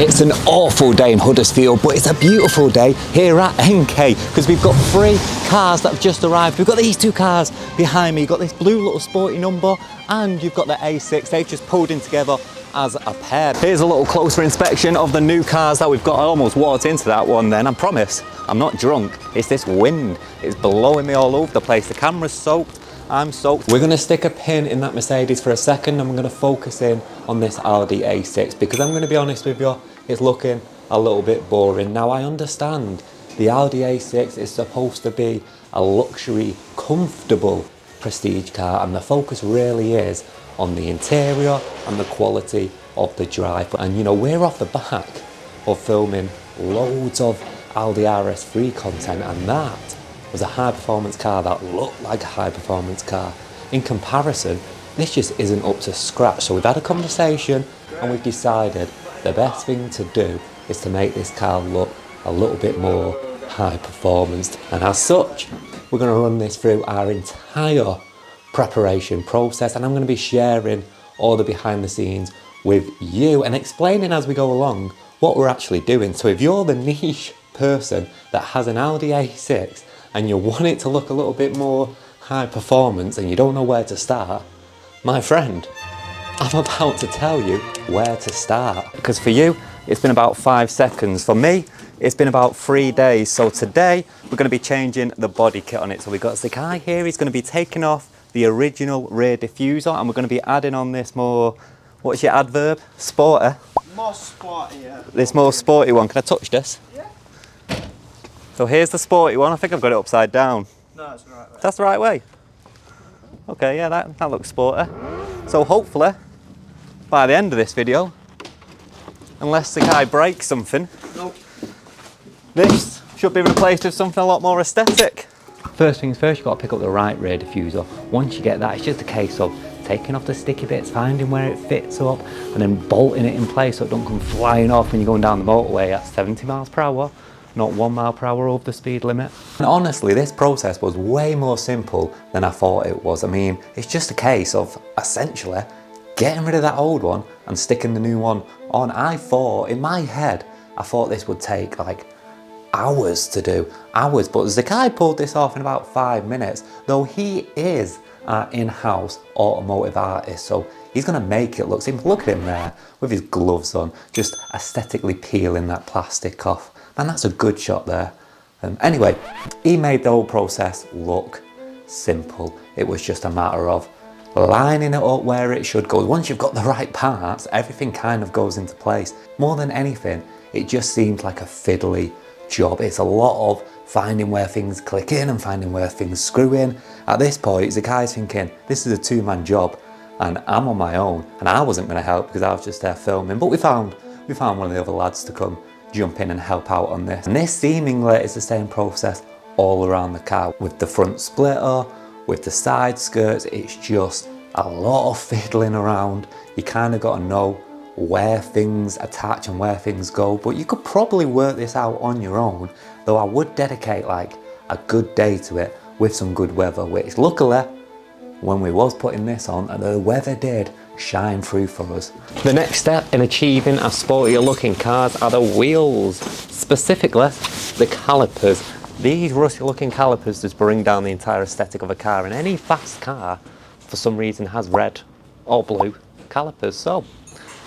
It's an awful day in Huddersfield, but it's a beautiful day here at NK because we've got 3 cars that have just arrived. We've got these 2 cars behind me. You've got this blue little sporty number and you've got the A6. They've just pulled in together as a pair. Here's a little closer inspection of the new cars that we've got. I almost walked into that one then. I promise I'm not drunk. It's this wind. It's blowing me all over the place. The camera's soaked. I'm soaked. We're going to stick a pin in that Mercedes for a second and we're going to focus in on this Audi A6 because I'm going to be honest with you, it's looking a little bit boring. Now I understand the Audi A6 is supposed to be a luxury, comfortable prestige car and the focus really is on the interior and the quality of the drive. And you know, we're off the back of filming loads of Audi RS3 content and that was a high performance car that looked like a high performance car. In comparison, this just isn't up to scratch. So we've had a conversation and we've decided the best thing to do is to make this car look a little bit more high performance. And as such, we're going to run this through our entire preparation process and I'm going to be sharing all the behind the scenes with you and explaining as we go along what we're actually doing. So if you're the niche person that has an Audi A6 and you want it to look a little bit more high performance and you don't know where to start, my friend, I'm about to tell you where to start. Because for you, it's been about 5 seconds. For me, it's been about 3 days. So today, we're going to be changing the body kit on it. So we've got the guy here, he's going to be taking off the original rear diffuser and we're going to be adding on this more, what's your adverb? Sporter? More sporty, yeah. This more sporty one. Can I touch this? Yeah. So here's the sporty one. I think I've got it upside down. No, that's the right way. That's the right way? Okay, yeah, that looks sporty. So hopefully, by the end of this video, unless the guy breaks something, nope, this should be replaced with something a lot more aesthetic. First things first, you've got to pick up the right rear diffuser. Once you get that, it's just a case of taking off the sticky bits, finding where it fits up, and then bolting it in place so it don't come flying off when you're going down the motorway at 70 miles per hour. Not 1 mile per hour over the speed limit. And honestly, this process was way more simple than I thought it was. I mean, it's just a case of essentially getting rid of that old one and sticking the new one on. I thought, in my head, I thought this would take like hours to do, hours, but Zakai pulled this off in about 5 minutes, though he is our in-house automotive artist, so he's gonna make it look simple. Look at him there with his gloves on, just aesthetically peeling that plastic off. Man, that's a good shot there. Anyway, he made the whole process look simple. It was just a matter of lining it up where it should go. Once you've got the right parts, everything kind of goes into place. More than anything, it just seemed like a fiddly job. It's a lot of finding where things click in and finding where things screw in. At this point, the guy's thinking, this is a 2-man job and I'm on my own and I wasn't going to help because I was just there filming. But we found one of the other lads to come jump in and help out on this. And this seemingly is the same process all around the car with the front splitter, with the side skirts. It's just a lot of fiddling around. You kind of got to know where things attach and where things go, but you could probably work this out on your own, though I would dedicate like a good day to it with some good weather, which luckily when we was putting this on, the weather did shine through for us. The next step in achieving a sportier looking cars are the wheels, specifically the calipers. These rusty looking calipers just bring down the entire aesthetic of a car, and any fast car for some reason has red or blue calipers. So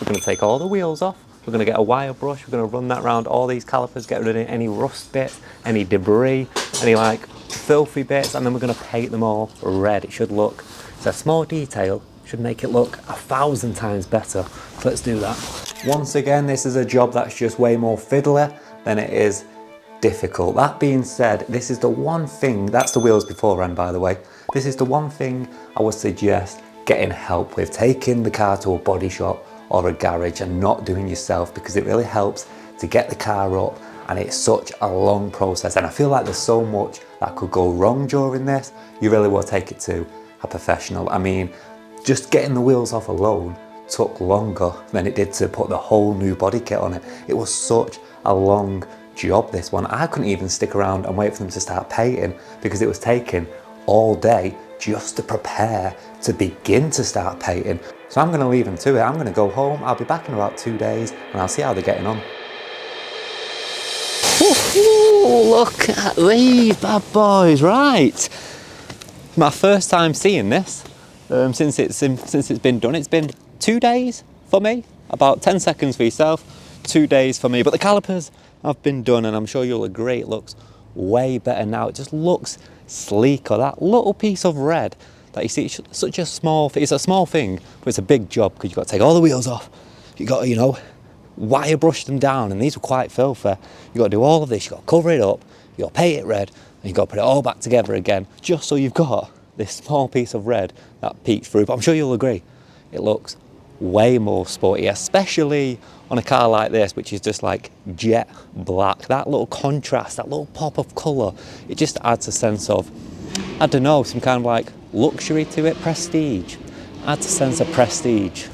we're going to take all the wheels off, we're going to get a wire brush, we're going to run that around all these calipers, get rid of any rust bits, any debris, any like filthy bits, and then we're going to paint them all red. It should look, it's a small detail, should make it look 1,000 times better. So let's do that. Once again, this is a job that's just way more fiddly than it is difficult. That being said, this is the one thing, that's the wheels beforehand by the way, this is the one thing I would suggest getting help with, taking the car to a body shop or a garage and not doing yourself, because it really helps to get the car up and it's such a long process and I feel like there's so much that could go wrong during this. You really will take it to a professional. I mean, just getting the wheels off alone took longer than it did to put the whole new body kit on it. It was such a long job, this one. I couldn't even stick around and wait for them to start painting because it was taking all day just to prepare to begin to start painting. So I'm going to leave them to it. I'm going to go home. I'll be back in about 2 days and I'll see how they're getting on. Ooh, look at these bad boys, right? My first time seeing this since it's been done. It's been 2 days for me, about 10 seconds for yourself, 2 days for me. But the calipers have been done and I'm sure you'll agree it looks way better now. It just looks sleeker. That little piece of red that you see, it's such a small thing. It's a small thing, but it's a big job because you've got to take all the wheels off. You've got to, you know, wire brush them down, and these were quite filthy. You've got to do all of this. You've got to cover it up, you've got to paint it red, and you've got to put it all back together again, just so you've got this small piece of red that peeks through. But I'm sure you'll agree, it looks way more sporty, especially on a car like this, which is just like jet black. That little contrast, that little pop of colour, it just adds a sense of, I don't know, some kind of like luxury to it, prestige. Adds a sense of prestige.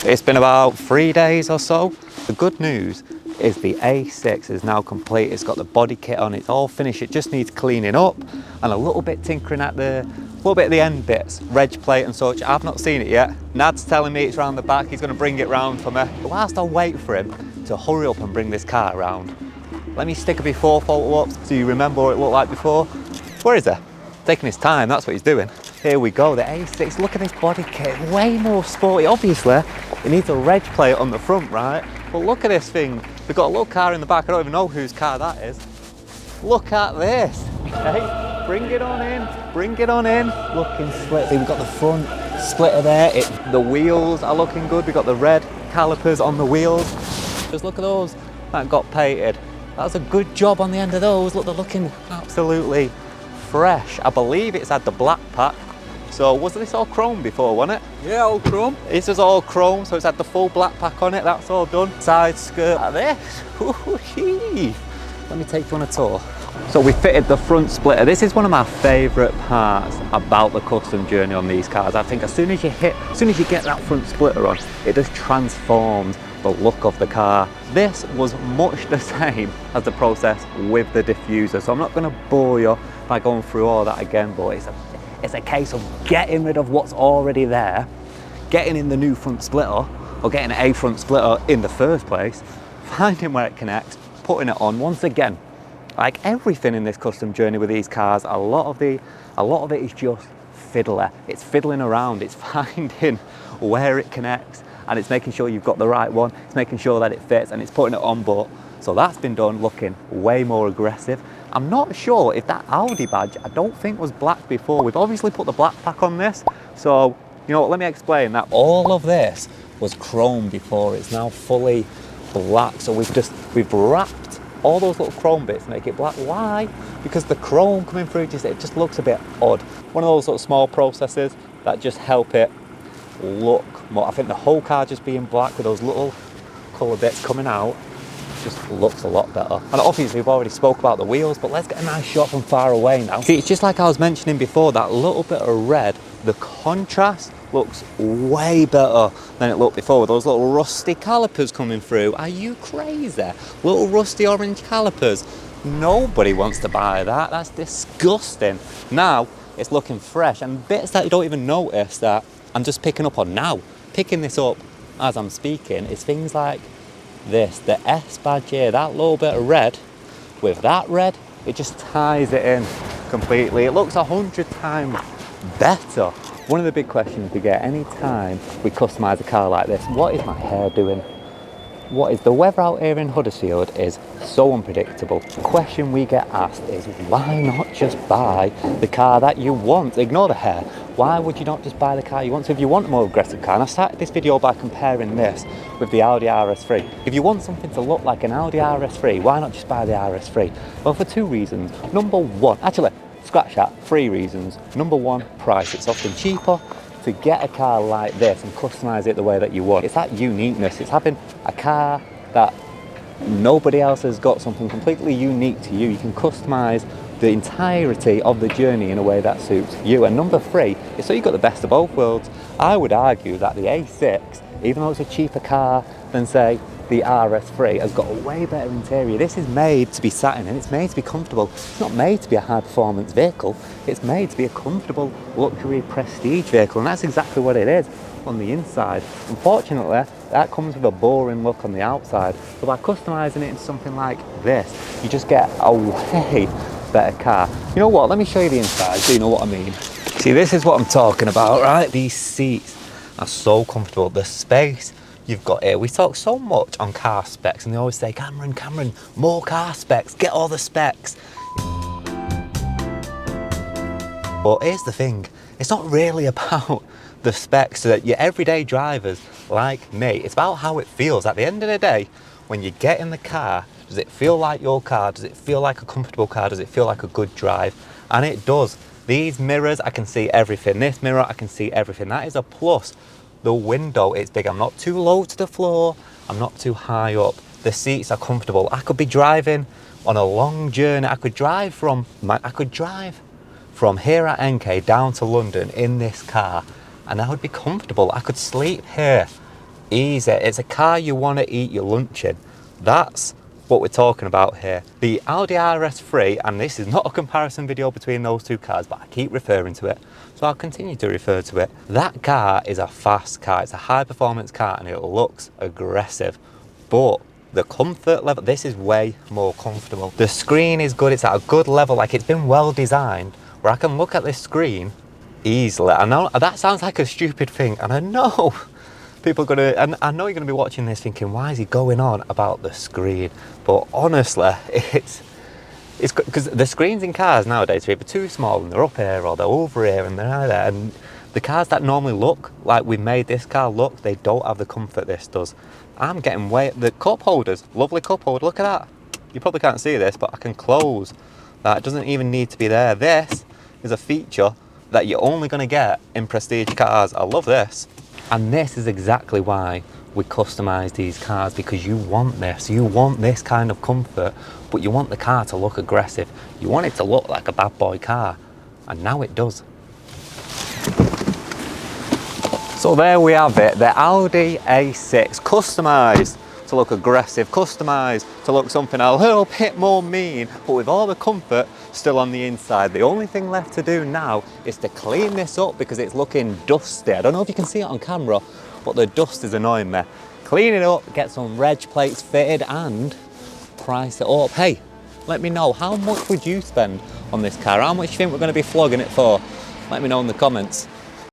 It's been about 3 days or so. The good news is the A6 is now complete. It's got the body kit on, it's all finished. It just needs cleaning up and a little bit tinkering at the end bits, reg plate and such. I've not seen it yet. Nad's telling me it's round the back. He's going to bring it round for me. But whilst I wait for him to hurry up and bring this car around, let me stick a before photo up so you remember what it looked like before. Where is he? Taking his time, that's what he's doing. Here we go, the A6, look at this body kit, way more sporty. Obviously, it needs a reg plate on the front, right? But look at this thing. We've got a little car in the back, I don't even know whose car that is. Look at this, okay? Bring it on in, bring it on in. Looking slick, we've got the front splitter there. The wheels are looking good. We've got the red calipers on the wheels. Just look at those that got painted. That's a good job on the end of those. Look, they're looking absolutely fresh. I believe it's had the black pack. So wasn't this all chrome before, wasn't it? Yeah, all chrome. This is all chrome, so it's had the full black pack on it. That's all done. Side skirt like this. Ooh-hee. Let me take you on a tour. So we fitted the front splitter. This is one of my favourite parts about the custom journey on these cars. I think as soon as you get that front splitter on, it just transforms the look of the car. This was much the same as the process with the diffuser, so I'm not going to bore you by going through all that again, but it's a case of getting rid of what's already there, getting in the new front splitter, or getting a front splitter in the first place, finding where it connects, putting it on. Once again, like everything in this custom journey with these cars, a lot of it is just fiddler. It's fiddling around, it's finding where it connects, and it's making sure you've got the right one, it's making sure that it fits, and it's putting it on. But so that's been done, looking way more aggressive. I'm not sure if that Audi badge, I don't think was black before. We've obviously put the black pack on this, so you know what, let me explain that. All of this was chrome before, it's now fully black. So we've wrapped all those little chrome bits to make it black. Why? Because the chrome coming through, it just looks a bit odd. One of those little small processes that just help it look more. I think the whole car just being black with those little colour bits coming out just looks a lot better. And obviously we've already spoke about the wheels, but let's get a nice shot from far away now. See, it's just like I was mentioning before, that little bit of red, the contrast looks way better than it looked before with those little rusty calipers coming through. Are you crazy? Little rusty orange calipers. Nobody wants to buy that. That's disgusting. Now it's looking fresh, and bits that you don't even notice that I'm just picking up on now. Picking this up as I'm speaking is things like this, the S badge here, that little bit of red with that red, it just ties it in completely. It looks 100 times better. One of the big questions we get any time we customise a car like this, what is my hair doing? What is the weather out here in Huddersfield is so unpredictable. The question we get asked is, why not just buy the car that you want? Ignore the hair. Why would you not just buy the car you want? So if you want a more aggressive car, and I started this video by comparing this with the Audi RS3. If you want something to look like an Audi RS3, why not just buy the RS3? Well, for two reasons. Number one, actually, scratch that, 3 reasons. Number one, price. It's often cheaper to get a car like this and customise it the way that you want. It's that uniqueness. It's having a car that nobody else has got, something completely unique to you. You can customise the entirety of the journey in a way that suits you. And number 3 is so you've got the best of both worlds. I would argue that the A6, even though it's a cheaper car than say the RS3, has got a way better interior. This is made to be sat in and it's made to be comfortable. It's not made to be a high performance vehicle. It's made to be a comfortable luxury prestige vehicle, and that's exactly what it is. on the inside. Unfortunately, that comes with a boring look on the outside. So by customizing it into something like this, you just get a way better car. You know what, let me show you the inside so you know what I mean. See, this is what I'm talking about, right? These seats are so comfortable. The space you've got here. We talk so much on car specs and they always say, Cameron, more car specs, get all the specs. But here's the thing, it's not really about the specs that your everyday drivers like me, it's about how it feels. At the end of the day, when you get in the car, does it feel like your car? Does it feel like a comfortable car? Does it feel like a good drive? And it does. These mirrors, I can see everything. This mirror, I can see everything. That is a plus. The window, it's big. I'm not too low to the floor. I'm not too high up. The seats are comfortable. I could be driving on a long journey. I could drive from here at NK down to London in this car and I would be comfortable. I could sleep here easy. It's a car you want to eat your lunch in. That's what we're talking about here. The Audi RS3, and this is not a comparison video between those two cars, but I keep referring to it, so I'll continue to refer to it. That car is a fast car. It's a high performance car and it looks aggressive, but the comfort level, this is way more comfortable. The screen is good. It's at a good level. Like, it's been well designed where I can look at this screen easily. I know that sounds like a stupid thing, and I know people are gonna, and I know you're gonna be watching this thinking, why is he going on about the screen? But honestly, it's because the screens in cars nowadays are either too small and they're up here, or they're over here and they're there. And the cars that normally look like we made this car look, they don't have the comfort this does. I'm getting way, the cup holders, lovely cup holder, look at that. You probably can't see this, but I can close that. It doesn't even need to be there. This is a feature that you're only going to get in prestige cars. I love this. And this is exactly why we customize these cars, because you want this kind of comfort, but you want the car to look aggressive. You want it to look like a bad boy car, and now it does. So there we have it, the Audi A6, customized to look aggressive, customized to look something a little bit more mean, but with all the comfort still on the inside. The only thing left to do now is to clean this up because it's looking dusty. I don't know if you can see it on camera, but the dust is annoying me. Clean it up, get some reg plates fitted and price it up. Hey, let me know, how much would you spend on this car? How much do you think we're going to be flogging it for? Let me know in the comments.